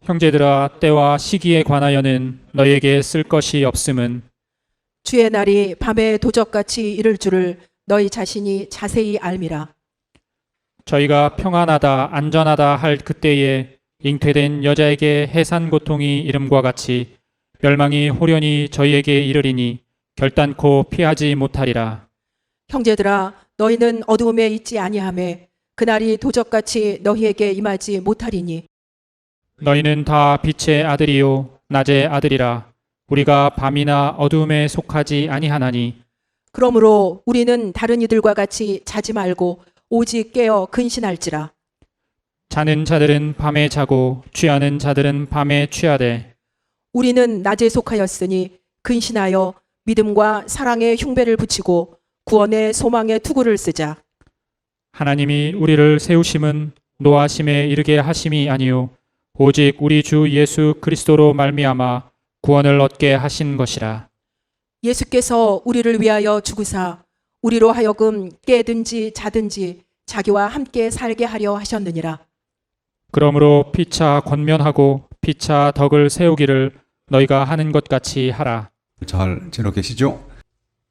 형제들아, 때와 시기에 관하여는 너희에게 쓸 것이 없음은 주의 날이 밤에 도적같이 이를 줄을 너희 자신이 자세히 알미라. 저희가 평안하다 안전하다 할 그때에 잉태된 여자에게 해산 고통이 이름과 같이 멸망이 호련히 저희에게 이르리니 결단코 피하지 못하리라. 형제들아, 너희는 어두움에 있지 아니하매 그날이 도적같이 너희에게 임하지 못하리니 너희는 다 빛의 아들이요 낮의 아들이라. 우리가 밤이나 어두움에 속하지 아니하나니 그러므로 우리는 다른 이들과 같이 자지 말고 오직 깨어 근신할지라. 자는 자들은 밤에 자고 취하는 자들은 밤에 취하되 우리는 낮에 속하였으니 근신하여 믿음과 사랑의 흉배를 붙이고 구원의 소망의 투구를 쓰자. 하나님이 우리를 세우심은 노하심에 이르게 하심이 아니요 오직 우리 주 예수 그리스도로 말미암아 구원을 얻게 하신 것이라. 예수께서 우리를 위하여 죽으사 우리로 하여금 깨든지 자든지 자기와 함께 살게 하려 하셨느니라. 그러므로 피차 권면하고 피차 덕을 세우기를 너희가 하는 것 같이 하라. 잘 지내고 계시죠?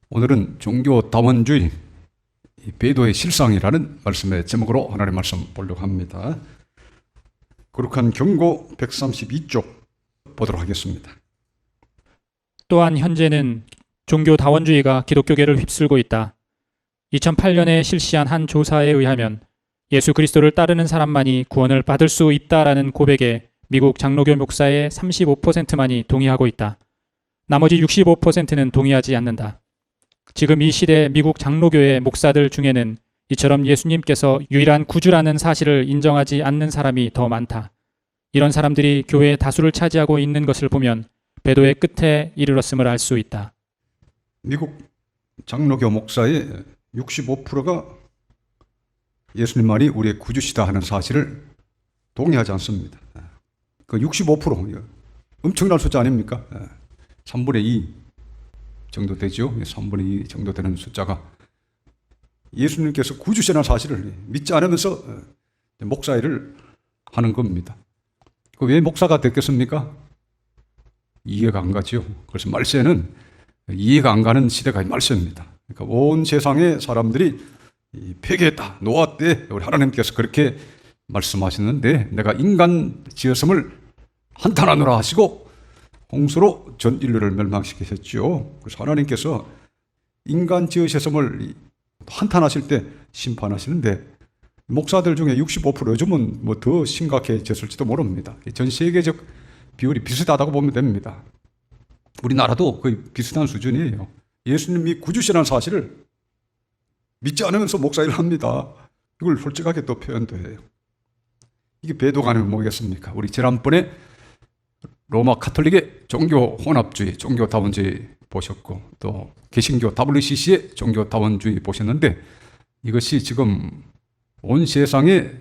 오늘은 종교다원주의 배도의 실상이라는 말씀의 제목으로 하나님의 말씀 보려고 합니다. 거룩한 경고 132쪽 보도록 하겠습니다. 또한 현재는 종교다원주의가 기독교계를 휩쓸고 있다. 2008년에 실시한 한 조사에 의하면 예수 그리스도를 따르는 사람만이 구원을 받을 수 있다라는 고백에 미국 장로교 목사의 35%만이 동의하고 있다. 나머지 65%는 동의하지 않는다. 지금 이 시대 미국 장로교의 목사들 중에는 이처럼 예수님께서 유일한 구주라는 사실을 인정하지 않는 사람이 더 많다. 이런 사람들이 교회의 다수를 차지하고 있는 것을 보면 배도의 끝에 이르렀음을 알 수 있다. 미국 장로교 목사의 65%가 예수님만이 우리의 구주시다 하는 사실을 동의하지 않습니다. 그 65% 엄청난 숫자 아닙니까? 3분의 2 정도 되죠. 3분의 2 정도 되는 숫자가 예수님께서 구주시라는 사실을 믿지 않으면서 목사 일을 하는 겁니다. 그 왜 목사가 됐겠습니까? 이해가 안 가죠. 그래서 말세는 이해가 안 가는 시대가 말세입니다. 그러니까 온 세상의 사람들이 폐기했다, 놓았대. 우리 하나님께서 그렇게 말씀하셨는데 내가 인간 지었음을 한탄하노라 하시고 홍수로 전 인류를 멸망시키셨죠. 그래서 하나님께서 인간 지으셨음을 한탄하실 때 심판하시는데 목사들 중에 65% 요즘은 뭐 더 심각해졌을지도 모릅니다. 전 세계적 비율이 비슷하다고 보면 됩니다. 우리나라도 거의 비슷한 수준이에요. 예수님이 구주시라는 사실을 믿지 않으면서 목사 일을 합니다. 이걸 솔직하게 또 표현도 해요. 이게 배도가 아니면 뭐겠습니까? 우리 지난번에 로마 카톨릭의 종교 혼합주의, 종교다원주의 보셨고 또 개신교 WCC의 종교다원주의 보셨는데 이것이 지금 온 세상에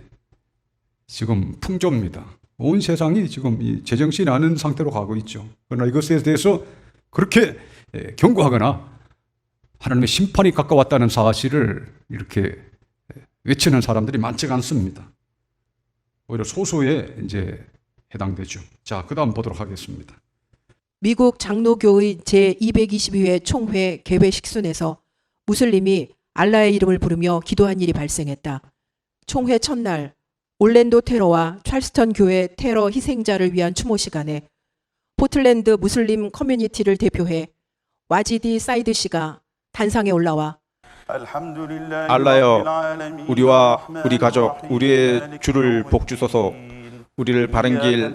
지금 풍조입니다. 온 세상이 지금 이 제정신이 아닌 상태로 가고 있죠. 그러나 이것에 대해서 그렇게 경고하거나 하나님의 심판이 가까웠다는 사실을 이렇게 외치는 사람들이 많지가 않습니다. 오히려 소수에 이제 해당되죠. 자, 그 다음 보도록 하겠습니다. 미국 장로교의 제222회 총회 개회 식순에서 무슬림이 알라의 이름을 부르며 기도한 일이 발생했다. 총회 첫날 올랜도 테러와 찰스턴 교회 테러 희생자를 위한 추모 시간에 포틀랜드 무슬림 커뮤니티를 대표해 와지디 사이드 씨가 단상에 올라와 알라여, 우리와 우리 가족, 우리의 주를 복주소서. 우리를 바른 길,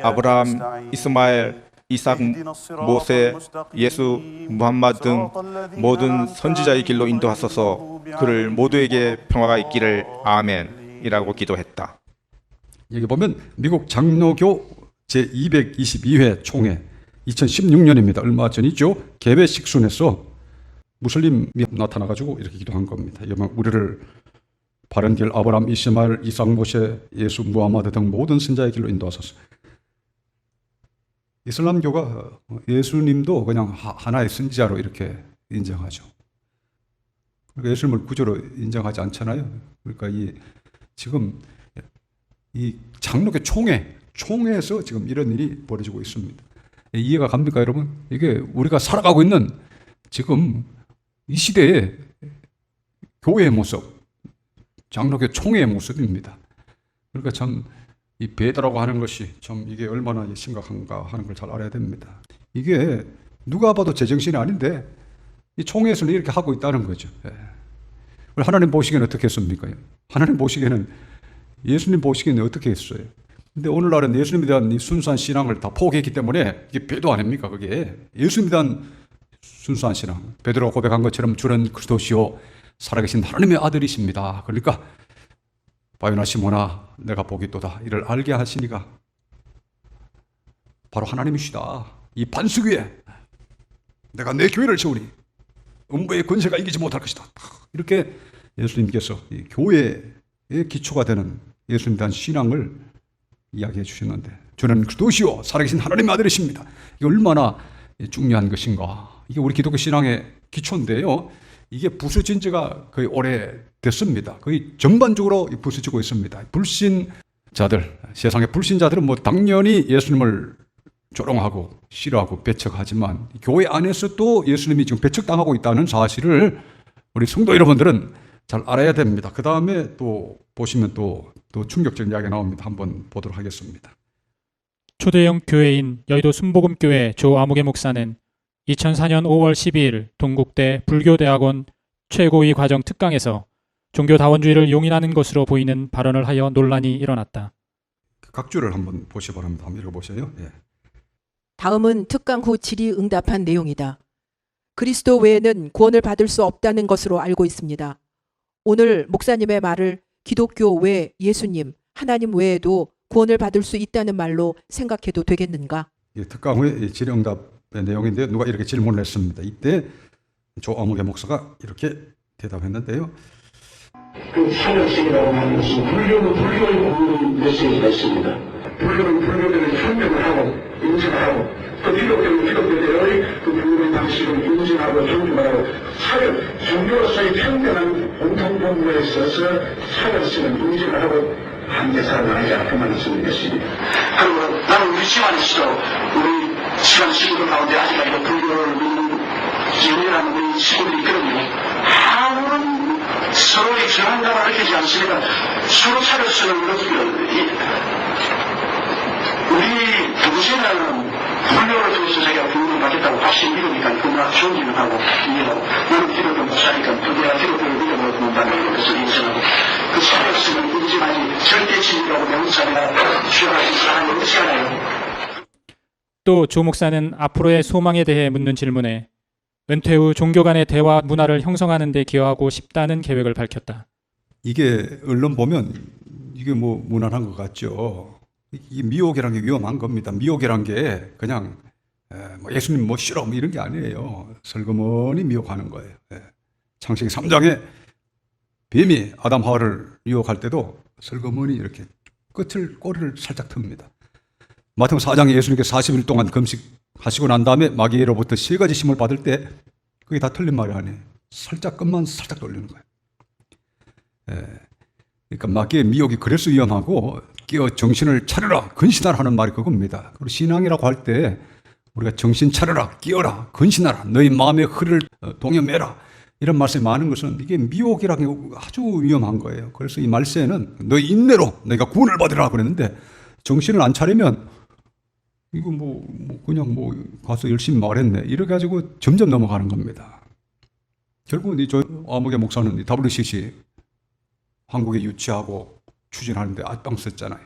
아브라함, 이스마엘, 이삭, 모세, 예수, 무함마드 등 모든 선지자의 길로 인도하소서. 그를 모두에게 평화가 있기를. 아멘 이라고 기도했다. 여기 보면 미국 장로교 제222회 총회 2016년입니다. 얼마 전이죠. 개회 식순에서 무슬림이 나타나가지고 이렇게 기도한 겁니다. 우리를 바른 길, 아브라함, 이스마엘, 이삭, 모세, 예수, 무함마드 등 모든 선자의 길로 인도하소서. 이슬람교가 예수님도 그냥 하나의 선지자로 이렇게 인정하죠. 그러니까 예수님을 구주로 인정하지 않잖아요. 그러니까 지금 이 장로교 총회 총회에서 지금 이런 일이 벌어지고 있습니다. 이해가 갑니까, 여러분? 이게 우리가 살아가고 있는 지금 이 시대의 교회의 모습, 장로교 총회의 모습입니다. 그러니까 참 이 배도라고 하는 것이 참 이게 얼마나 심각한가 하는 걸 잘 알아야 됩니다. 이게 누가 봐도 제정신이 아닌데 이 총회에서는 이렇게 하고 있다는 거죠. 우리 하나님 보시기에는 어떻게 했습니까? 하나님 보시기에는, 예수님 보시기에는 어떻게 했어요? 근데 오늘날은 예수님에 대한 이 순수한 신앙을 다 포기했기 때문에 이게 배도 아닙니까? 그게 예수님에 대한 순수한 신앙, 베드로가 고백한 것처럼 주는 그리스도시요 살아계신 하나님의 아들이십니다. 그러니까 바요나 시모나 내가 복이 있도다 이를 알게 하시니가 바로 하나님이시다. 이 반석 위에 내가 내 교회를 세우니 음부의 권세가 이기지 못할 것이다. 이렇게 예수님께서 이 교회의 기초가 되는 예수님에 대한 신앙을 이야기해 주셨는데, 주는 그리스도시요 살아계신 하나님의 아들이십니다. 이게 얼마나 중요한 것인가. 이게 우리 기독교 신앙의 기초인데요. 이게 부서진 지가 거의 오래됐습니다. 거의 전반적으로 부서지고 있습니다. 불신자들, 세상의 불신자들은 뭐 당연히 예수님을 조롱하고 싫어하고 배척하지만 교회 안에서도 예수님이 지금 배척당하고 있다는 사실을 우리 성도 여러분들은 잘 알아야 됩니다. 그 다음에 또 보시면 또 충격적인 이야기가 나옵니다. 한번 보도록 하겠습니다. 초대형 교회인 여의도 순복음교회 조아무개 목사는 2004년 5월 12일 동국대 불교대학원 최고위 과정 특강에서 종교다원주의를 용인하는 것으로 보이는 발언을 하여 논란이 일어났다. 각주를 한번 보시 바랍니다. 한번 읽어보세요. 예. 다음은 특강 후 질의응답한 내용이다. 그리스도 외에는 구원을 받을 수 없다는 것으로 알고 있습니다. 오늘 목사님의 말을 기독교 외 예수님, 하나님 외에도 구원을 받을 수 있다는 말로 생각해도 되겠는가? 예, 특강 후에 질의응답의 내용인데 누가 이렇게 질문을 했습니다. 이때 조아무개 목사가 이렇게 대답했는데요. 그 사역식이라고 하는 것은 불교는 불교의 공부는 메시지가 있습니다. 불교는 불교대로 설명을 하고 인정을 하고 그 기독교는 기독교대로의 그 불교의 방식을 인정하고 존중을 하고 사역, 종교로서의 평등한 공통본부에 있어서 사역식은 인정을 하고 함께 살아가자 그 말씀을 했습니다. 그리고 나는 우리 집안에서도 우리 집안 식구들 가운데 아직까지도 불교를 믿는 기회라는 우리 친구들이 있거든요. 아무런 서로의 정한감을 느끼지 않습니다. 서로 차를 쓰는 우리 동생은 불교를 통해서 자기가 구원을 받겠다고 확실히 믿으니까 그만 존중을 하고 이해하고 우리 기독교 목사니까 그대가 기독교를 믿어보고 본다는 것을 인정하고 그 사역성을 인정하지 절대 진리라고 명사가 주어가지 사람이 없지 않아요. 또 조 목사는 앞으로의 소망에 대해 묻는 질문에 은퇴 후 종교 간의 대화 문화를 형성하는 데 기여하고 싶다는 계획을 밝혔다. 이게 언론 보면 이게 뭐 무난한 것 같죠. 이 미혹이라는 게 위험한 겁니다. 미혹이라는 게 그냥 뭐 예수님 뭐 싫어 뭐 이런 게 아니에요. 설거머니 미혹하는 거예요. 창세기 3장에 뱀이 아담 하와를 유혹할 때도 설거머니 이렇게 꼬리를 살짝 틉니다. 마태복음 4장에 예수님께서 40일 동안 금식하시고 난 다음에 마귀로부터 3가지 심을 받을 때 그게 다 틀린 말이 아니에요. 끝만 살짝 돌리는 거예요. 그러니까 마귀의 미혹이 그래서 위험하고 깨어 정신을 차려라 근신하라 하는 말이 그겁니다. 그리고 신앙이라고 할 때 우리가 정신 차려라 깨어라 근신하라 너희 마음의 흐를 동여매라 이런 말씀이 많은 것은 이게 미혹이라는 게 아주 위험한 거예요. 그래서 이 말세에는 너희 인내로 너희가 구원을 받으라 그랬는데 정신을 안 차리면 이거 그냥 가서 열심히 말했네 이렇게 가지고 점점 넘어가는 겁니다. 결국은 이 조아무개 목사는 이 WCC 한국에 유치하고 추진하는데 앞장 섰잖아요.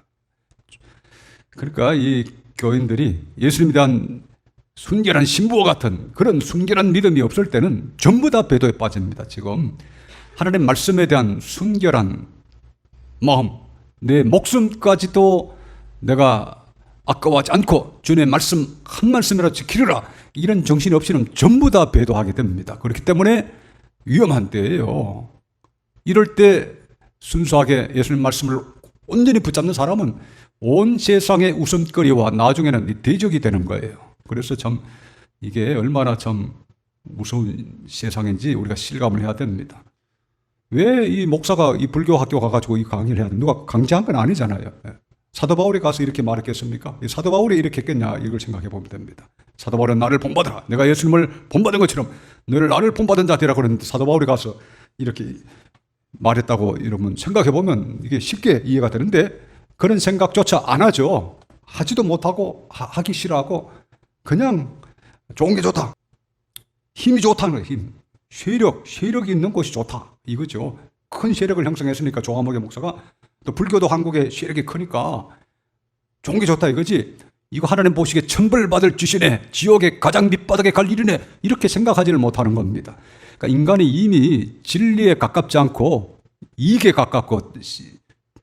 그러니까 이 교인들이 예수님에 대한 순결한 신부와 같은 그런 순결한 믿음이 없을 때는 전부 다 배도에 빠집니다. 지금 하나님 말씀에 대한 순결한 마음, 내 목숨까지도 내가 아까워하지 않고 주님의 말씀 한 말씀이라도 지키리라 이런 정신이 없이는 전부 다 배도하게 됩니다. 그렇기 때문에 위험한 때예요. 이럴 때 순수하게 예수님 말씀을 온전히 붙잡는 사람은 온 세상의 웃음거리와 나중에는 대적이 되는 거예요. 그래서 참 이게 얼마나 참 무서운 세상인지 우리가 실감을 해야 됩니다. 왜 이 목사가 이 불교 학교 가가지고 이 강의를 해야 돼? 누가 강제한 건 아니잖아요. 사도 바울이 가서 이렇게 말했겠습니까? 사도 바울이 이렇게 했겠냐 이걸 생각해 보면 됩니다. 사도 바울은 나를 본받으라. 내가 예수님을 본받은 것처럼 너를 나를 본받은 자 되라 그랬는데 사도 바울이 가서 이렇게 말했다고 이러면 생각해 보면 이게 쉽게 이해가 되는데 그런 생각조차 안 하죠. 하지도 못하고 하기 싫어하고 그냥 좋은 게 좋다. 힘이 좋다는 거예요. 힘. 세력이 있는 곳이 좋다. 이거죠. 큰 세력을 형성했으니까 조화목의 목사가 또 불교도 한국에 세력이 크니까 좋은 게 좋다 이거지. 이거 하나님 보시기에 천벌받을 짓이네. 지옥의 가장 밑바닥에 갈 일이네. 이렇게 생각하지를 못하는 겁니다. 그러니까 인간이 이미 진리에 가깝지 않고 이익에 가깝고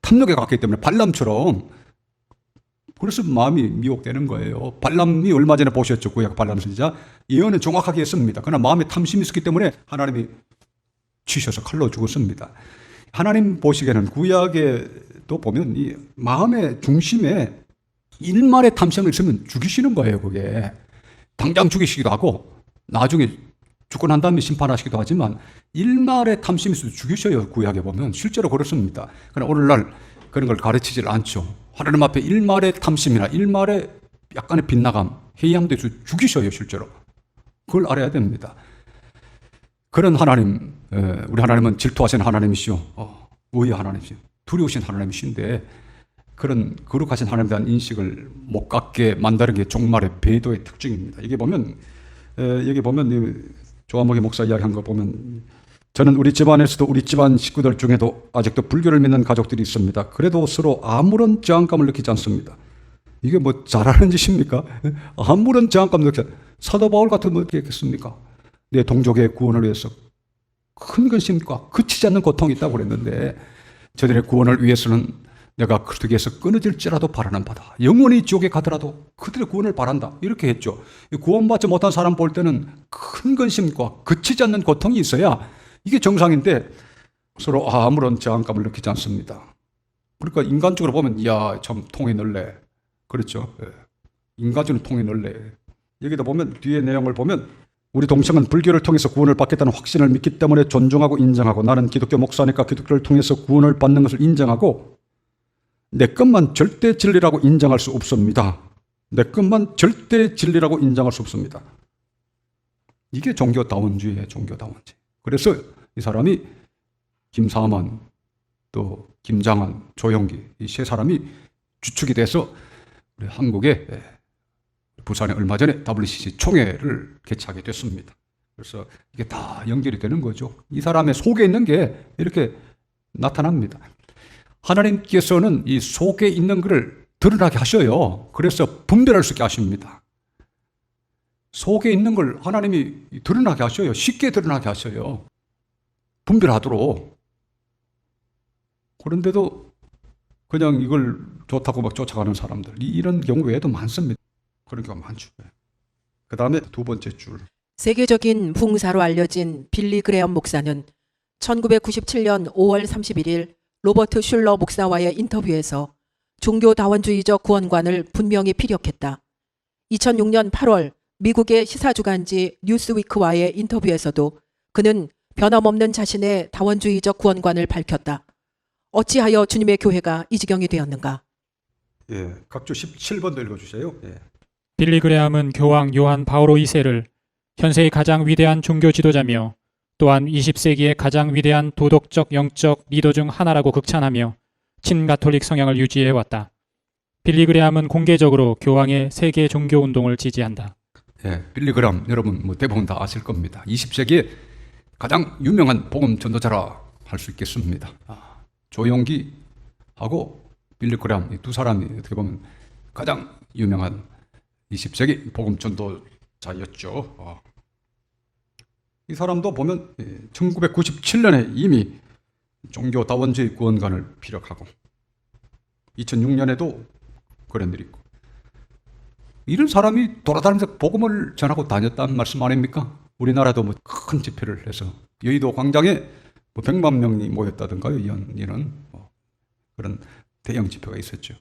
탐욕에 가깝기 때문에 발람처럼 그래서 마음이 미혹되는 거예요. 발람이 얼마 전에 보셨죠. 구약 발람 선지자. 예언은 정확하게 했습니다. 그러나 마음에 탐심이 있었기 때문에 하나님이 치셔서 칼로 죽었습니다. 하나님 보시기에는 구약에도 보면 이 마음의 중심에 일말의 탐심을 있으면 죽이시는 거예요. 그게 당장 죽이시기도 하고 나중에 죽고 난 다음에 심판하시기도 하지만 일말의 탐심이 있어도 죽이셔요. 구약에 보면 실제로 그렇습니다. 그러나 오늘날 그런 걸 가르치질 않죠. 하나님 앞에 일말의 탐심이나 일말의 약간의 빗나감, 회의함도 있어 죽이셔요. 실제로 그걸 알아야 됩니다. 그런 하나님, 우리 하나님은 질투하시는 하나님이시오. 의의 하나님이시오. 두려우신 하나님이신데 그런 거룩하신 하나님에 대한 인식을 못 갖게 만드는 게 종말의 배도의 특징입니다. 이게 보면 여기 보면 조화목의 목사 이야기한 거 보면 저는 우리 집안에서도 우리 집안 식구들 중에도 아직도 불교를 믿는 가족들이 있습니다. 그래도 서로 아무런 저항감을 느끼지 않습니다. 이게 뭐 잘하는 짓입니까? 아무런 저항감 느끼지 않습니다. 사도 바울 같으면 어떻게 했겠습니까? 내 동족의 구원을 위해서 큰 근심과 그치지 않는 고통이 있다고 그랬는데 저들의 구원을 위해서는 내가 그들에게서 끊어질지라도 바라는 바다. 영원히 지옥에 가더라도 그들의 구원을 바란다. 이렇게 했죠. 구원받지 못한 사람 볼 때는 큰 근심과 그치지 않는 고통이 있어야 이게 정상인데 서로 아무런 저항감을 느끼지 않습니다. 그러니까 인간적으로 보면 이야 참 통이 넓네. 그렇죠. 인간적으로 통이 넓네. 여기다 보면 뒤에 내용을 보면 우리 동생은 불교를 통해서 구원을 받겠다는 확신을 믿기 때문에 존중하고 인정하고 나는 기독교 목사니까 기독교를 통해서 구원을 받는 것을 인정하고 내 것만 절대 진리라고 인정할 수 없습니다. 내 것만 절대 진리라고 인정할 수 없습니다. 이게 종교다원주의예요. 종교다원주의. 그래서 이 사람이 김사만, 또 김장한, 조용기 이 세 사람이 주축이 돼서 우리 한국에 부산에 얼마 전에 WCC 총회를 개최하게 됐습니다. 그래서 이게 다 연결이 되는 거죠. 이 사람의 속에 있는 게 이렇게 나타납니다. 하나님께서는 이 속에 있는 것을 드러나게 하셔요. 그래서 분별할 수 있게 하십니다. 속에 있는 걸 하나님이 드러나게 하셔요. 쉽게 드러나게 하셔요. 분별하도록. 그런데도 그냥 이걸 좋다고 막 쫓아가는 사람들 이런 경우 외에도 많습니다. 그런 경우가 많죠. 그 다음에 두 번째 줄. 세계적인 붕사로 알려진 빌리 그레엄 목사는 1997년 5월 31일 로버트 슐러 목사와의 인터뷰에서 종교다원주의적 구원관을 분명히 피력했다. 2006년 8월 미국의 시사주간지 뉴스위크와의 인터뷰에서도 그는 변함없는 자신의 다원주의적 구원관을 밝혔다. 어찌하여 주님의 교회가 이 지경이 되었는가? 예, 각주 17번도 읽어주세요. 예. 빌리 그레함은 교황 요한 바오로 2세를 현세의 가장 위대한 종교 지도자며 또한 20세기의 가장 위대한 도덕적 영적 리더 중 하나라고 극찬하며 친가톨릭 성향을 유지해왔다. 빌리 그레함은 공개적으로 교황의 세계 종교 운동을 지지한다. 예, 빌리 그레함 여러분 뭐 대부분 다 아실 겁니다. 20세기에 가장 유명한 복음 전도자라 할 수 있겠습니다. 조용기하고 빌리 그레함 이 두 사람이 어떻게 보면 가장 유명한 20세기 복음 전도자였죠. 이 사람도 보면 1997년에 이미 종교다원주의 구원관을 피력하고 2006년에도 그런 일이 있고 이런 사람이 돌아다니면서 복음을 전하고 다녔다는 말씀 아닙니까? 우리나라도 뭐 큰 집회를 해서 여의도 광장에 뭐 100만 명이 모였다든가요. 이런 그런 대형 집회가 있었죠.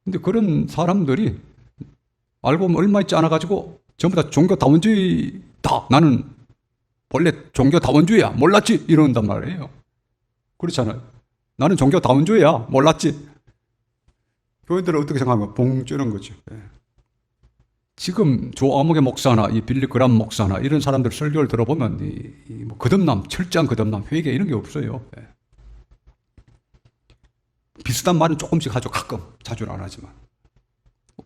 근데 그런 사람들이 알고 보면 얼마 있지 않아가지고 전부 다 종교다원주의다. 나는 원래 종교다원주의야. 몰랐지? 이런단 말이에요. 그렇잖아요. 나는 종교다원주의야. 몰랐지? 교인들은 어떻게 생각하면 봉주는 거죠. 예. 지금 조 아무개 목사나 이 빌리 그람 목사나 이런 사람들 설교를 들어보면 뭐 거듭남, 철저한 거듭남, 회개 이런 게 없어요. 예. 비슷한 말은 조금씩 하죠. 가끔, 자주는 안 하지만.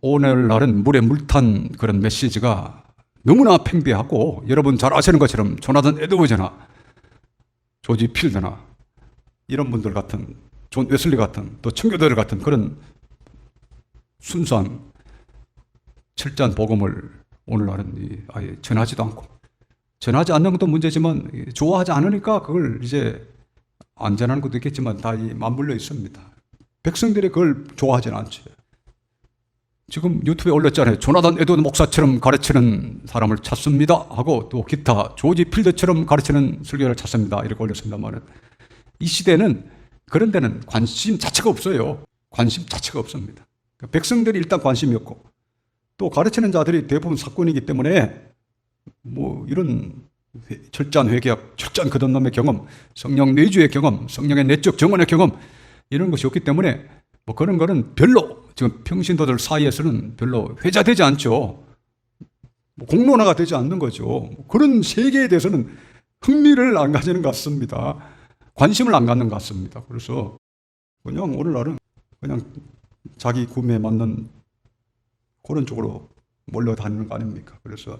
오늘날은 물에 물탄 그런 메시지가 너무나 팽배하고 여러분 잘 아시는 것처럼 조나단 에드워즈나 조지 필드나 이런 분들 같은 존 웨슬리 같은 또 청교도들 같은 그런 순수한 철저한 복음을 오늘날은 아예 전하지도 않고 전하지 않는 것도 문제지만 좋아하지 않으니까 그걸 이제 안 전하는 것도 있겠지만 다 맞물려 있습니다. 백성들이 그걸 좋아하지는 않죠. 지금 유튜브에 올렸잖아요. 조나단 에드워드 목사처럼 가르치는 사람을 찾습니다 하고 또 기타 조지 필드처럼 가르치는 설교를 찾습니다 이렇게 올렸습니다만 이 시대는 그런 데는 관심 자체가 없어요. 관심 자체가 없습니다. 백성들이 일단 관심이 없고 또 가르치는 자들이 대부분 사건이기 때문에 뭐 이런 철저한 회개학, 철저한 거듭남의 경험, 성령 내주의 경험, 성령의 내적 정언의 경험 이런 것이 없기 때문에 뭐 그런 거는 별로 지금 평신도들 사이에서는 별로 회자되지 않죠. 뭐 공론화가 되지 않는 거죠. 그런 세계에 대해서는 흥미를 안 가지는 것 같습니다. 관심을 안 갖는 것 같습니다. 그래서 그냥 오늘날은 그냥 자기 구매에 맞는 그런 쪽으로 몰려다니는 거 아닙니까? 그래서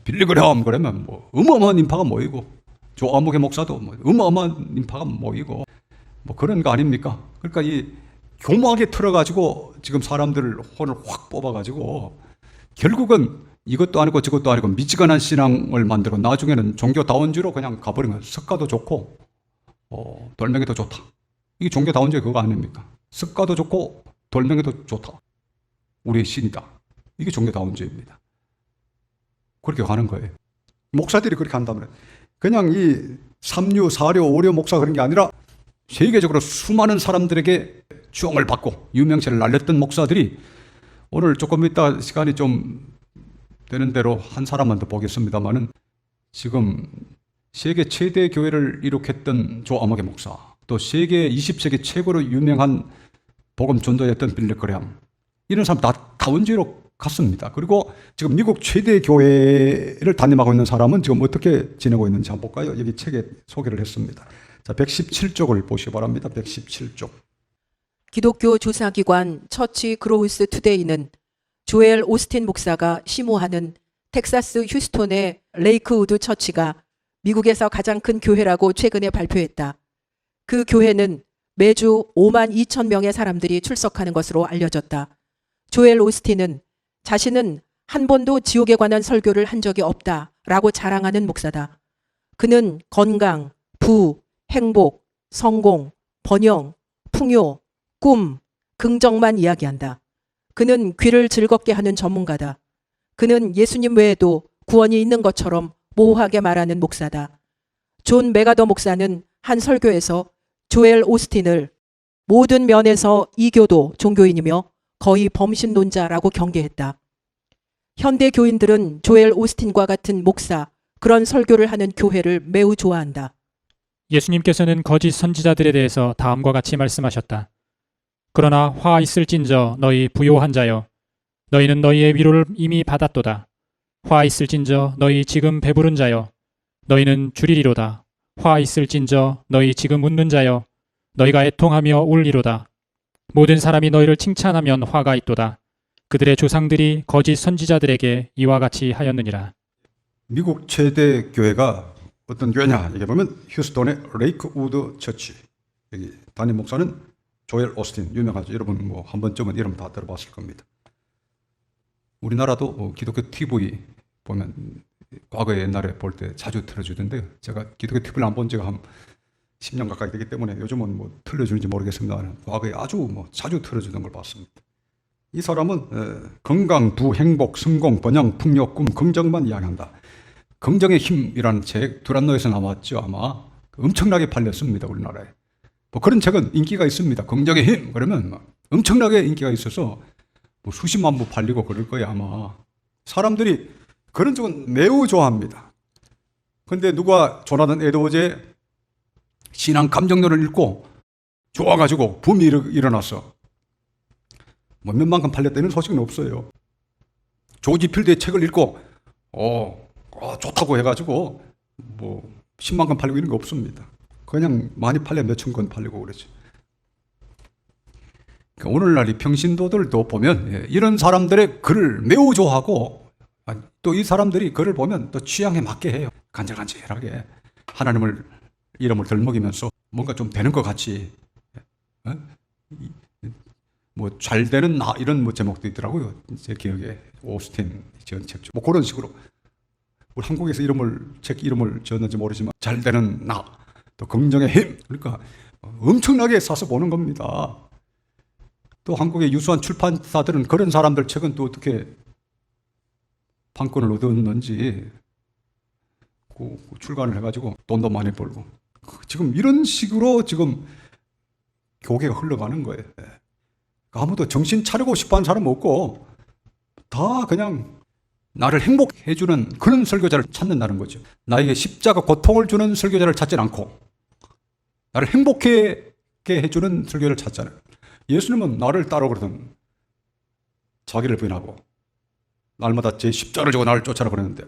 빌리그램 그러면 뭐 어마어마한 인파가 모이고 조 아무개 목사도 뭐 어마어마한 인파가 모이고 뭐 그런 거 아닙니까? 그러니까 이 교묘하게 틀어가지고 지금 사람들을 혼을 확 뽑아가지고 결국은 이것도 아니고 저것도 아니고 미지근한 신앙을 만들고 나중에는 종교다원주의로 그냥 가버린 거예요. 석가도 좋고 돌멩이도 좋다. 이게 종교다원주의 그거 아닙니까? 석가도 좋고 돌멩이도 좋다. 우리의 신이다. 이게 종교다원주의입니다. 그렇게 가는 거예요. 목사들이 그렇게 한다면 그냥 이 3류, 4류, 5류 목사 그런 게 아니라 세계적으로 수많은 사람들에게 추앙을 받고 유명세를 날렸던 목사들이 오늘 조금 이따 시간이 좀 되는 대로 한 사람만 더 보겠습니다만은 지금 세계 최대 교회를 이룩했던 조 아무개 목사 또 세계 20세기 최고로 유명한 복음 전도였던 빌리 그램 이런 사람 다 다원주의로 갔습니다. 그리고 지금 미국 최대 교회를 담임하고 있는 사람은 지금 어떻게 지내고 있는지 한번 볼까요? 여기 책에 소개를 했습니다. 자, 117쪽을 보시기 바랍니다. 117쪽. 기독교 조사기관 처치 그로우스 투데이는 조엘 오스틴 목사가 심호하는 텍사스 휴스톤의 레이크우드 처치가 미국에서 가장 큰 교회라고 최근에 발표했다. 그 교회는 매주 5만 2천 명의 사람들이 출석하는 것으로 알려졌다. 조엘 오스틴은 자신은 한 번도 지옥에 관한 설교를 한 적이 없다라고 자랑하는 목사다. 그는 건강, 부, 행복, 성공, 번영, 풍요, 꿈, 긍정만 이야기한다. 그는 귀를 즐겁게 하는 전문가다. 그는 예수님 외에도 구원이 있는 것처럼 모호하게 말하는 목사다. 존 메가더 목사는 한 설교에서 조엘 오스틴을 모든 면에서 이교도 종교인이며 거의 범신론자라고 경계했다. 현대 교인들은 조엘 오스틴과 같은 목사, 그런 설교를 하는 교회를 매우 좋아한다. 예수님께서는 거짓 선지자들에 대해서 다음과 같이 말씀하셨다. 그러나 화 있을진저 너희 부요한 자여 너희는 너희의 위로를 이미 받았도다. 화 있을진저 너희 지금 배부른 자여 너희는 주리리로다. 화 있을진저 너희 지금 웃는 자여 너희가 애통하며 울리로다. 모든 사람이 너희를 칭찬하면 화가 있도다. 그들의 조상들이 거짓 선지자들에게 이와 같이 하였느니라. 미국 최대 교회가 어떤 교회냐? 이게 보면 휴스톤의 레이크우드 처치. 여기 담임 목사는 조엘 오스틴 유명하죠. 여러분 뭐 한 번쯤은 이름 다 들어봤을 겁니다. 우리나라도 기독교 TV 보면 과거에 옛날에 볼 때 자주 틀어주던데요. 제가 기독교 TV를 안 본 지가 한 10년 가까이 되기 때문에 요즘은 뭐 틀어주는지 모르겠습니다만 과거에 아주 뭐 자주 틀어주던 걸 봤습니다. 이 사람은 건강, 부, 행복, 성공, 번영, 풍요, 꿈, 긍정만 이야기한다. 긍정의 힘이라는 책 두란노에서 나왔죠. 아마 엄청나게 팔렸습니다. 우리나라에. 뭐 그런 책은 인기가 있습니다. 긍정의 힘 그러면 엄청나게 인기가 있어서 뭐 수십만 부 팔리고 그럴 거예요. 아마 사람들이 그런 쪽은 매우 좋아합니다. 그런데 누가 조나단 에드워즈의 신앙 감정론을 읽고 좋아가지고 붐이 일어났어. 뭐 몇만큼 팔렸다는 소식은 없어요. 조지 필드의 책을 읽고 좋다고 해가지고 뭐 10만 권 팔리고 이런 거 없습니다. 그냥 많이 팔려 몇천 권 팔리고 그러죠. 그러니까 오늘날 이 평신도들도 보면 이런 사람들의 글을 매우 좋아하고 또 이 사람들이 글을 보면 또 취향에 맞게 해요. 간질간질하게 하나님을 이름을 덜먹이면서 뭔가 좀 되는 것 같이 뭐 잘 되는 나 이런 뭐 제목도 있더라고요. 제 기억에 오스틴 지은 책 뭐 그런 식으로 우리 한국에서 책 이름을 지었는지 모르지만 잘 되는 나 또 긍정의 힘 그러니까 엄청나게 사서 보는 겁니다. 또 한국의 유수한 출판사들은 그런 사람들 책은 또 어떻게 판권을 얻었는지 출간을 해가지고 돈도 많이 벌고 지금 이런 식으로 지금 교계가 흘러가는 거예요. 아무도 정신 차리고 싶어하는 사람 없고 다 그냥 나를 행복해주는 그런 설교자를 찾는다는 거죠. 나에게 십자가 고통을 주는 설교자를 찾지 않고 나를 행복하게 해주는 설교를 찾잖아요. 예수님은 나를 따라오거든 자기를 부인하고 날마다 제 십자가를 지고 나를 쫓아라 그러는데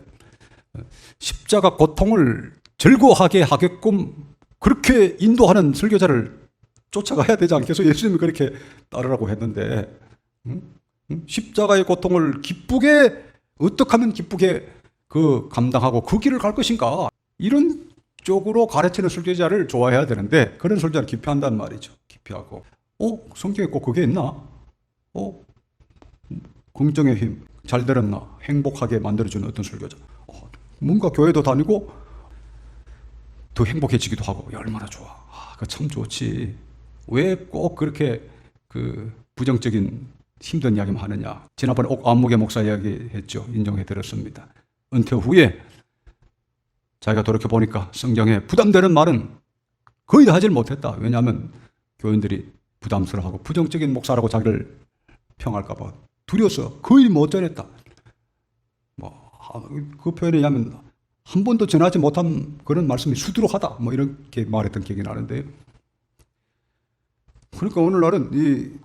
십자가 고통을 즐거워하게 하게끔 그렇게 인도하는 설교자를 쫓아가야 되지 않겠어? 예수님이 그렇게 따르라고 했는데 십자가의 고통을 기쁘게 어떻게 하면 기쁘게 감당하고 그 길을 갈 것인가? 이런 쪽으로 가르치는 설교자를 좋아해야 되는데 그런 설교자를 기피한단 말이죠. 기피하고 성경에 꼭 그게 있나? 긍정의 힘, 잘 들었나? 행복하게 만들어주는 어떤 설교자. 뭔가 교회도 다니고 더 행복해지기도 하고 얼마나 좋아. 그거 참 좋지. 왜 꼭 그렇게 부정적인 힘든 이야기만 하느냐. 지난번에 안무개 목사 이야기 했죠. 인정해 드렸습니다. 은퇴 후에 자기가 돌이켜보니까 성경에 부담되는 말은 거의 다 하질 못했다. 왜냐하면 교인들이 부담스러워하고 부정적인 목사라고 자기를 평할까 봐 두려워서 거의 못 전했다. 그 표현에 의하면 한 번도 전하지 못한 그런 말씀이 수두룩하다. 이렇게 말했던 기억이 나는데요. 그러니까 오늘날은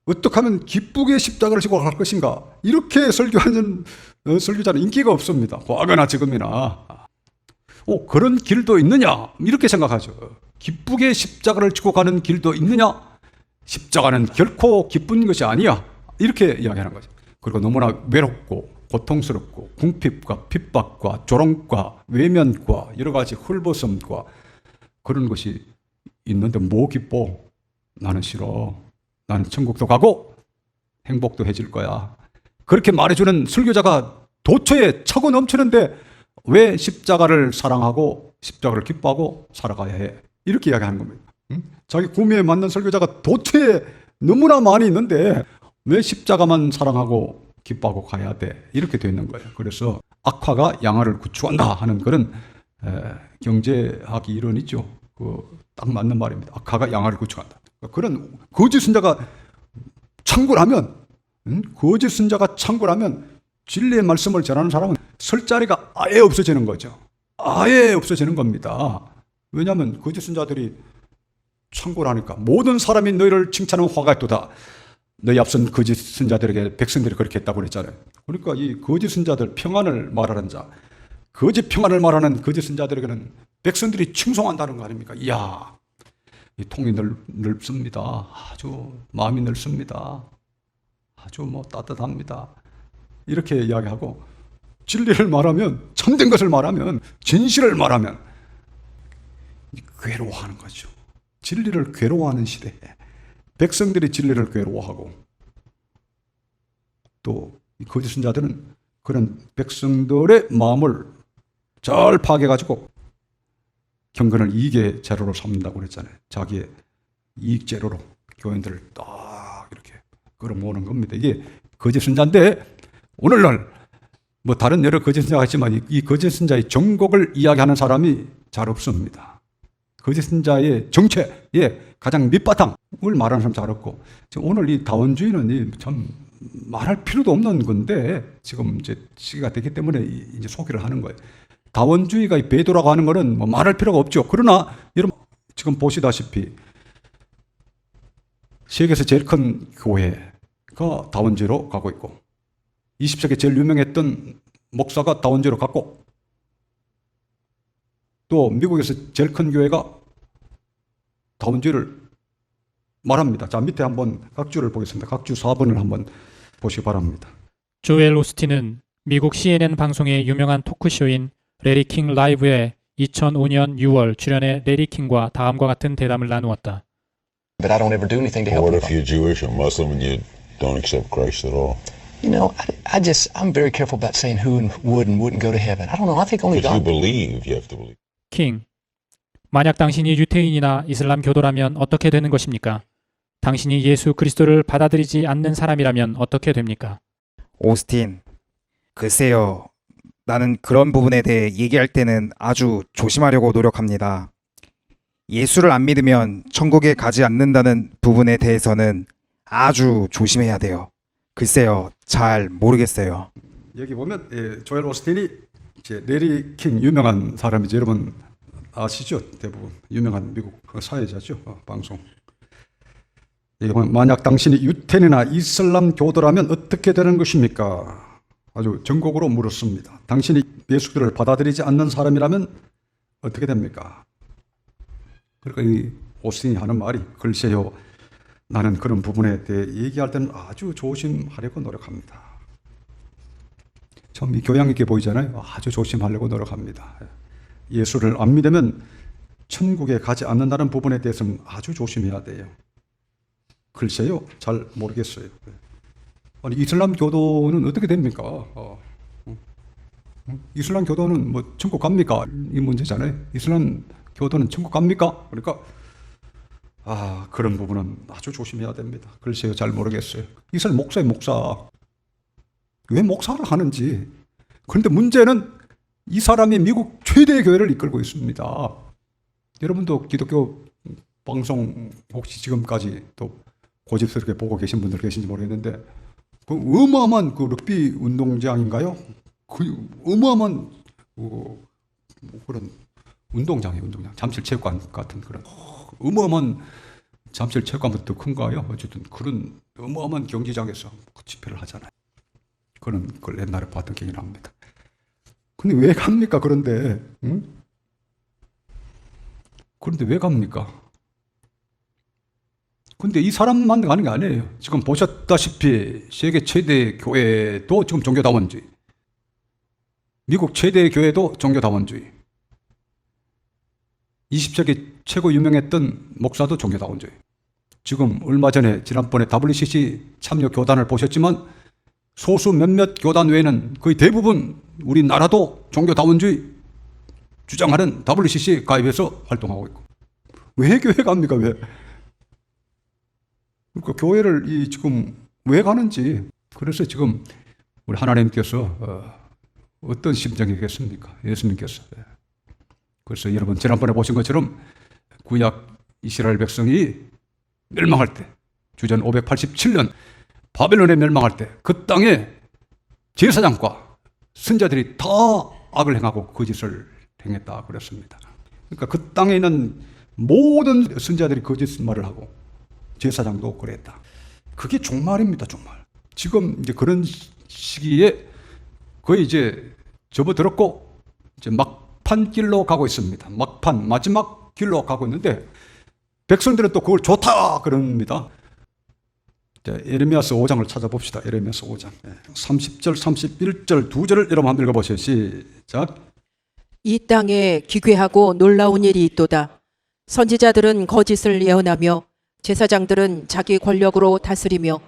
어떻게 하면 기쁘게 십자가를 지고 갈 것인가 이렇게 설교하는 설교자는 인기가 없습니다. 과거나 지금이나. 그런 길도 있느냐 이렇게 생각하죠. 기쁘게 십자가를 지고 가는 길도 있느냐? 십자가는 결코 기쁜 것이 아니야 이렇게 이야기하는 거죠. 그리고 너무나 외롭고 고통스럽고 궁핍과 핍박과 조롱과 외면과 여러 가지 헐벗음과 그런 것이 있는데 뭐 기뻐? 나는 싫어. 나는 천국도 가고 행복도 해질 거야. 그렇게 말해주는 설교자가 도처에 차고 넘치는데 왜 십자가를 사랑하고 십자가를 기뻐하고 살아가야 해? 이렇게 이야기하는 겁니다. 자기 구미에 맞는 설교자가 도처에 너무나 많이 있는데 왜 십자가만 사랑하고 기뻐하고 가야 돼? 이렇게 되어 있는 거예요. 그래서 악화가 양화를 구축한다 하는 그런 경제학 이론이죠. 딱 맞는 말입니다. 악화가 양화를 구축한다. 그런 거짓 선자가 창궐하면 진리의 말씀을 전하는 사람은 설 자리가 아예 없어지는 거죠. 아예 없어지는 겁니다. 왜냐하면 거짓 선자들이 창궐하니까 모든 사람이 너희를 칭찬하는 화가 있도다. 너희 앞선 거짓 선자들에게 백성들이 그렇게 했다고 그랬잖아요. 그러니까 이 거짓 선자들 평안을 말하는 자, 거짓 평안을 말하는 거짓 선자들에게는 백성들이 칭송한다는 거 아닙니까? 이야, 이 통이 넓습니다. 아주 마음이 넓습니다. 아주 따뜻합니다. 이렇게 이야기하고 진리를 말하면 참된 것을 말하면 진실을 말하면 괴로워하는 거죠. 진리를 괴로워하는 시대에 백성들이 진리를 괴로워하고 또 거짓 선자들은 그런 백성들의 마음을 잘 파괴해가지고 경건을 이익의 재료로 삼는다고 그랬잖아요. 자기의 이익 재료로 교인들을 딱 이렇게 끌어모으는 겁니다. 이게 거짓 선자인데 오늘날 다른 여러 거짓 선자가 있지만 이 거짓 선자의 정곡을 이야기하는 사람이 잘 없습니다. 거짓 선자의 정체의 가장 밑바탕을 말하는 사람 잘 없고 오늘 이 다원주의는 참 말할 필요도 없는 건데 지금 이제 시기가 됐기 때문에 이제 소개를 하는 거예요. 다원주의가 배도라고 하는 거는 말할 필요가 없죠. 그러나 여러분 지금 보시다시피 세계에서 제일 큰 교회 다원주의로 가고 있고 20세기 제일 유명했던 목사가 다원주의로 갔고 또 미국에서 제일 큰 교회가 다원주의를 말합니다. 자, 밑에 한번 각주를 보겠습니다. 각주 4번을 한번 보시기 바랍니다. 조엘 오스틴은 미국 CNN 방송의 유명한 토크쇼인 레리 킹 라이브에 2005년 6월 출연해 레리 킹과 다음과 같은 대담을 나누었다. But I don't ever do anything to help What if anybody. you're Jewish or Muslim and you don't accept Christ at all? You know, I'm very careful about saying who would and wouldn't go to heaven. I don't know. I think only If you God. believe, you have to believe. 킹, 만약 당신이 유태인이나 이슬람 교도라면 어떻게 되는 것입니까? 당신이 예수 그리스도를 받아들이지 않는 사람이라면 어떻게 됩니까? 오스틴, 글쎄요. 나는 그런 부분에 대해 얘기할 때는 아주 조심하려고 노력합니다. 예수를 안 믿으면 천국에 가지 않는다는 부분에 대해서는 아주 조심해야 돼요. 글쎄요. 잘 모르겠어요. 여기 보면 조엘 오스틴이 이제 레리 킹 유명한 사람이죠. 여러분 아시죠? 대부분 유명한 미국 사회자죠. 방송. 여기 보면 만약 당신이 유태인이나 이슬람 교도라면 어떻게 되는 것입니까? 아주 전곡으로 물었습니다. 당신이 예수를 받아들이지 않는 사람이라면 어떻게 됩니까? 그러니까 이 오스틴이 하는 말이 글쎄요. 나는 그런 부분에 대해 얘기할 때는 아주 조심하려고 노력합니다. 참 교양 있게 보이잖아요. 아주 조심하려고 노력합니다. 예수를 안 믿으면 천국에 가지 않는다는 부분에 대해서는 아주 조심해야 돼요. 글쎄요. 잘 모르겠어요. 아니 이슬람 교도는 어떻게 됩니까? 이슬람 교도는 뭐 천국 갑니까? 이 문제잖아요. 이슬람 교도는 천국 갑니까? 그러니까 그런 부분은 아주 조심해야 됩니다. 글쎄요, 잘 모르겠어요. 이슬람 목사의 목사. 왜 목사를 하는지. 그런데 문제는 이 사람이 미국 최대 교회를 이끌고 있습니다. 여러분도 기독교 방송 혹시 지금까지 또 고집스럽게 보고 계신 분들 계신지 모르겠는데 그 어마어마한 그 럭비 운동장인가요? 그 어마어마한 그런 운동장. 잠실체육관 같은 그런 어마어마한 잠실체육관부터 큰가요? 어쨌든 그런 어마어마한 경기장에서 집회를 하잖아요. 그런 걸 옛날에 봤던 기억이 납니다. 근데 왜 갑니까? 그런데 왜 갑니까? 근데 이 사람만 가는 게 아니에요. 지금 보셨다시피 세계 최대 교회도 지금 종교다원주의, 미국 최대 교회도 종교다원주의, 20세기 최고 유명했던 목사도 종교다원주의. 지금 얼마 전에 지난번에 WCC 참여 교단을 보셨지만 소수 몇몇 교단 외에는 거의 대부분 우리나라도 종교다원주의 주장하는 WCC 가입해서 활동하고 있고. 왜 교회 갑니까? 왜? 그러니까 교회를 지금 왜 가는지. 그래서 지금 우리 하나님께서 어떤 심정이겠습니까? 예수님께서. 그래서 여러분 지난번에 보신 것처럼 구약 이스라엘 백성이 멸망할 때, 주전 587년 바벨론에 멸망할 때 그 땅에 제사장과 선자들이 다 악을 행하고 거짓을 행했다 그랬습니다. 그러니까 그 땅에 있는 모든 선자들이 거짓말을 하고 제사장도 그랬다. 그게 종말입니다, 종말. 지금 이제 그런 시기에 거의 이제 접어들었고 이제 막판길로 가고 있습니다. 마지막 길로 가고 있는데 백성들은 또 그걸 좋다 그럽니다. 자, 예레미야서 5장을 찾아봅시다. 예레미야서 5장 30절 31절 두 절을 여러분 한번 읽어보세요. 시작. 이 땅에 기괴하고 놀라운 일이 있도다. 선지자들은 거짓을 예언하며 제사장들은 자기 권력으로 다스리며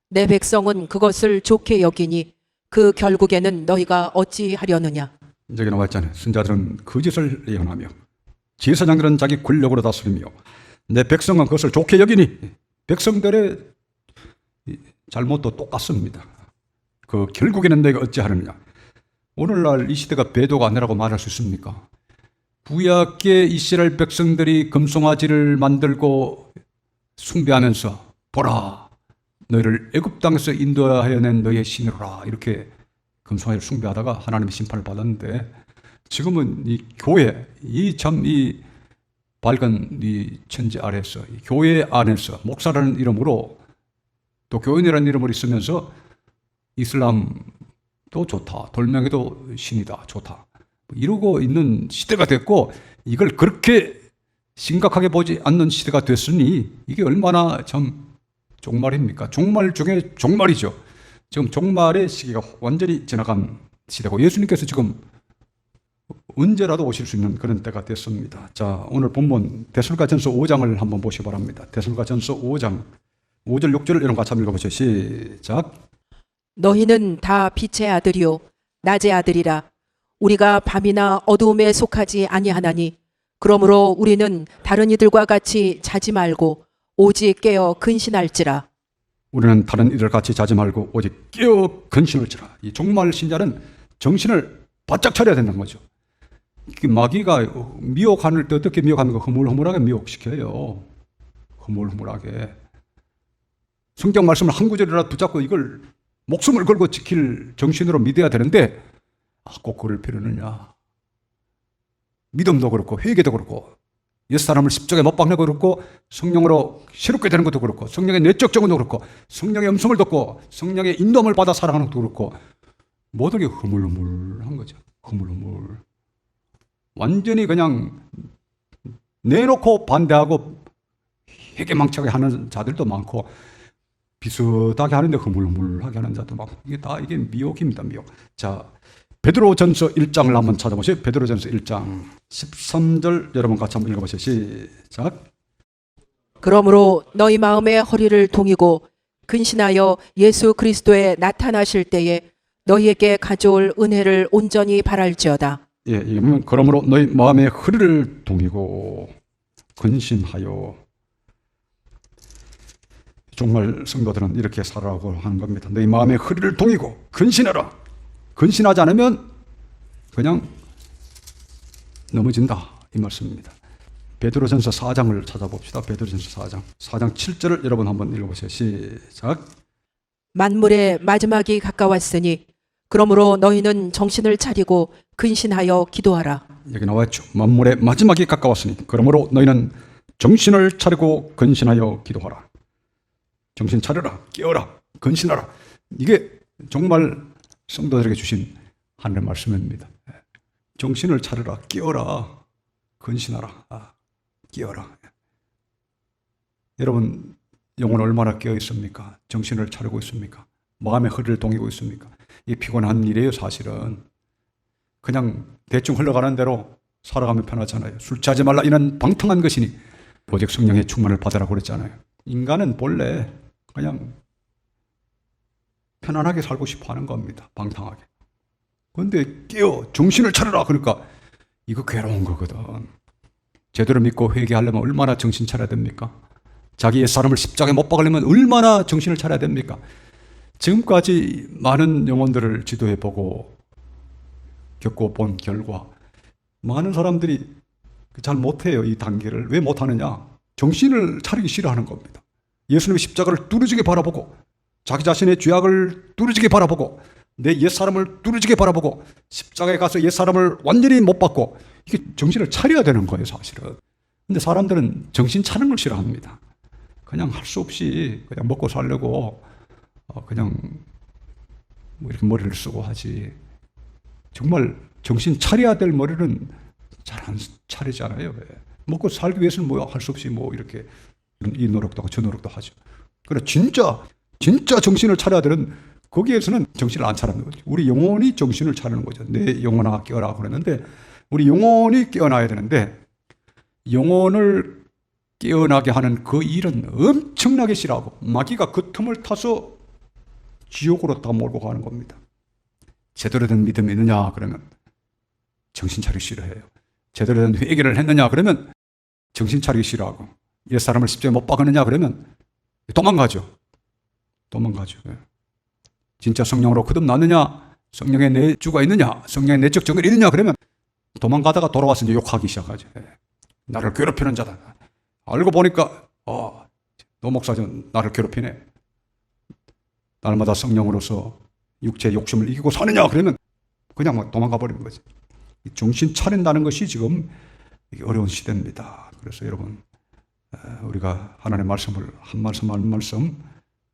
내 백성은 그것을 좋게 여기니 그 결국에는 너희가 어찌하려느냐. 여기 나와 있잖아요. 선지자들은 거짓을 예언하며 제사장들은 자기 권력으로 다스리며 내 백성은 그것을 좋게 여기니. 백성들의 잘못도 똑같습니다. 그 결국에는 내가 어찌하느냐. 오늘날 이 시대가 배도가 아니라고 말할 수 있습니까? 구약의 이스라엘 백성들이 금송아지를 만들고 숭배하면서 보라 너희를 애굽 땅에서 인도하여 낸 너희의 신이로라 이렇게 금송아지를 숭배하다가 하나님의 심판을 받았는데 지금은 이 교회 이 밝은 이 천지 아래에서 이 교회 안에서 목사라는 이름으로 또 교인이라는 이름을 쓰면서 이슬람도 좋다, 돌멩이도 신이다, 좋다, 이러고 있는 시대가 됐고, 이걸 그렇게 심각하게 보지 않는 시대가 됐으니 이게 얼마나 참 종말입니까? 종말 중에 종말이죠. 지금 종말의 시기가 완전히 지나간 시대고, 예수님께서 지금 언제라도 오실 수 있는 그런 때가 됐습니다. 자, 오늘 본문 데살로니가전서 5장을 한번 보시기 바랍니다. 데살로니가전서 5장 5절 6절을 여러분 같이 한번 읽어보시죠. 시작. 너희는 다 빛의 아들이요 낮의 아들이라. 우리가 밤이나 어두움에 속하지 아니하나니 그러므로 우리는 다른 이들과 같이 자지 말고 오직 깨어 근신할지라. 우리는 다른 이들 같이 자지 말고 오직 깨어 근신할지라. 이 종말 신자는 정신을 바짝 차려야 된다는 거죠. 마귀가 미혹하는 때 어떻게 미혹하는 거? 흐물흐물하게 미혹시켜요. 흐물흐물하게. 성경 말씀을 한 구절이라도 붙잡고 이걸 목숨을 걸고 지킬 정신으로 믿어야 되는데, 꼭 그럴 필요느냐. 믿음도 그렇고 회개도 그렇고 옛사람을 십자가에 못 박는 것도 그렇고 성령으로 새롭게 되는 것도 그렇고 성령의 내적 정언도 그렇고 성령의 음성을 듣고 성령의 인도함을 받아 살아가는 것도 그렇고 모든 게 흐물흐물한 거죠. 흐물흐물. 완전히 그냥 내놓고 반대하고 회개망측하게 하는 자들도 많고 비슷하게 하는데 흐물흐물하게 하는 자도 많고, 이게 미혹입니다. 미혹. 자, 베드로전서 1장을 한번 찾아보세요. 베드로전서 1장 13절 여러분 같이 한번 읽어보세요. 시작. 그러므로 너희 마음의 허리를 동이고 근신하여 예수 그리스도에 나타나실 때에 너희에게 가져올 은혜를 온전히 바랄지어다. 예, 이게 보면 그러므로 너희 마음의 허리를 동이고 근신하여. 정말 성도들은 이렇게 살아가고 하는 겁니다. 너희 마음의 허리를 동이고 근신하라. 근신하지 않으면 그냥 넘어진다, 이 말씀입니다. 베드로전서 4장을 찾아봅시다. 베드로전서 4장 7절을 여러분 한번 읽어보세요. 시작. 만물의 마지막이 가까웠으니 그러므로 너희는 정신을 차리고 근신하여 기도하라. 여기 나와있죠. 만물의 마지막이 가까웠으니 그러므로 너희는 정신을 차리고 근신하여 기도하라. 정신 차려라, 깨어라, 근신하라. 이게 정말 성도들에게 주신 하늘의 말씀입니다. 정신을 차려라, 깨어라, 근신하라, 깨어라. 여러분 영혼 얼마나 깨어 있습니까? 정신을 차리고 있습니까? 마음의 허리를 동이고 있습니까? 이 피곤한 일이에요. 사실은 그냥 대충 흘러가는 대로 살아가면 편하잖아요. 술 취하지 말라 이는 방탕한 것이니 오직 성령의 충만을 받으라고 그랬잖아요. 인간은 본래 그냥 편안하게 살고 싶어 하는 겁니다. 방탕하게. 그런데 깨어 정신을 차려라 그러니까 이거 괴로운 거거든. 제대로 믿고 회개하려면 얼마나 정신 차려야 됩니까? 자기 옛사람을 십자가에 못 박으려면 얼마나 정신을 차려야 됩니까? 지금까지 많은 영혼들을 지도해보고 겪어본 결과 많은 사람들이 잘 못해요. 이 단계를. 왜 못하느냐? 정신을 차리기 싫어하는 겁니다. 예수님의 십자가를 뚫어지게 바라보고 자기 자신의 죄악을 뚫어지게 바라보고 내 옛사람을 뚫어지게 바라보고 십자가에 가서 옛사람을 완전히 못 받고 이게 정신을 차려야 되는 거예요. 사실은. 근데 사람들은 정신 차리는 걸 싫어합니다. 그냥 할 수 없이 그냥 먹고 살려고 그냥 뭐 이렇게 머리를 쓰고 하지. 정말 정신 차려야 될 머리는 잘 안 차리잖아요. 먹고 살기 위해서는 뭐 할 수 없이 뭐 이렇게 이 노력도 하고 저 노력도 하죠. 그래 진짜 정신을 차려야 되는 거기에서는 정신을 안 차리는 거죠. 우리 영혼이 정신을 차리는 거죠. 내 영혼아 깨어라 그랬는데 우리 영혼이 깨어나야 되는데 영혼을 깨어나게 하는 그 일은 엄청나게 싫어하고 마귀가 그 틈을 타서 지옥으로 다 몰고 가는 겁니다. 제대로 된 믿음이 있느냐 그러면 정신 차리기 싫어해요. 제대로 된 회개를 했느냐 그러면 정신 차리기 싫어하고 옛사람을 십자가에 못 박았느냐 그러면 도망가죠. 진짜 성령으로 거듭났느냐, 성령의 내주가 있느냐, 성령의 내적 정결이 있느냐 그러면 도망가다가 돌아와서 이제 욕하기 시작하죠. 나를 괴롭히는 자다. 알고 보니까 너 목사전 나를 괴롭히네. 날마다 성령으로서 육체의 욕심을 이기고 사느냐 그러면 그냥 막 도망가 버리는 거지. 정신 차린다는 것이 지금 어려운 시대입니다. 그래서 여러분 우리가 하나님의 말씀을 한 말씀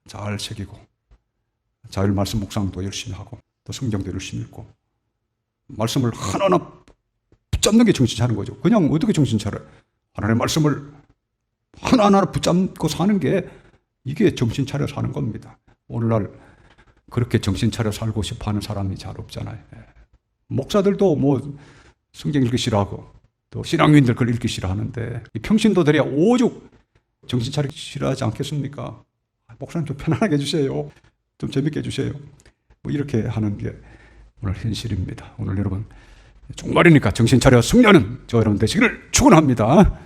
잘 새기고 자율 말씀 묵상도 열심히 하고 또 성경도 열심히 읽고 말씀을 하나하나 붙잡는 게 정신 차리는 거죠. 그냥 어떻게 정신 차려요? 하나님의 말씀을 하나하나 붙잡고 사는 게 이게 정신 차려 사는 겁니다. 오늘날 그렇게 정신 차려 살고 싶어 하는 사람이 잘 없잖아요. 목사들도 뭐 성경 읽기 싫어하고 또 신앙인들 글 읽기 싫어하는데 이 평신도들이 오죽 정신 차리기 싫어하지 않겠습니까? 목사님 좀 편안하게 해주세요. 좀 재밌게 해주세요. 뭐 이렇게 하는 게 오늘 현실입니다. 오늘 여러분 종말이니까 정신 차려 승려는 저 여러분 되시기를 축원합니다.